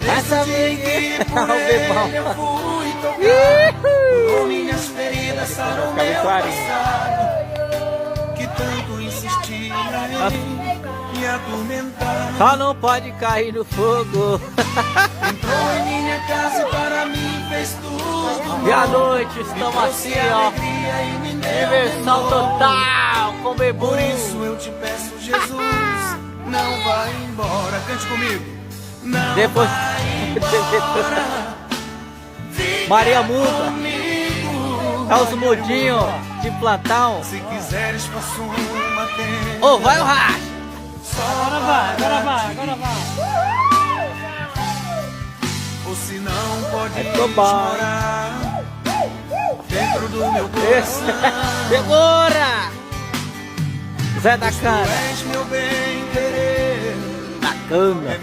Essa amiga por ao bebão. ele eu fui tocar. Com minhas feridas sarou meu passado, que tanto insistia em me atormentar. Só não pode cair no fogo. Entrou em minha casa e para mim fez tudo. E à noite estamos assim, ó. Diversão total com o Bebu. Por isso eu te peço, Jesus, não vai embora. Cante comigo. Não Depois vai embora. Maria Muda. É os mudinhos de plantão. Se quiseres, faço uma tenda. Ô, vai o racha. Agora vai. Ou se não, pode Tô bom. morar dentro do meu Esse. coração. Segura! Zé da Tu Cana. és meu bem querer. Da Cana.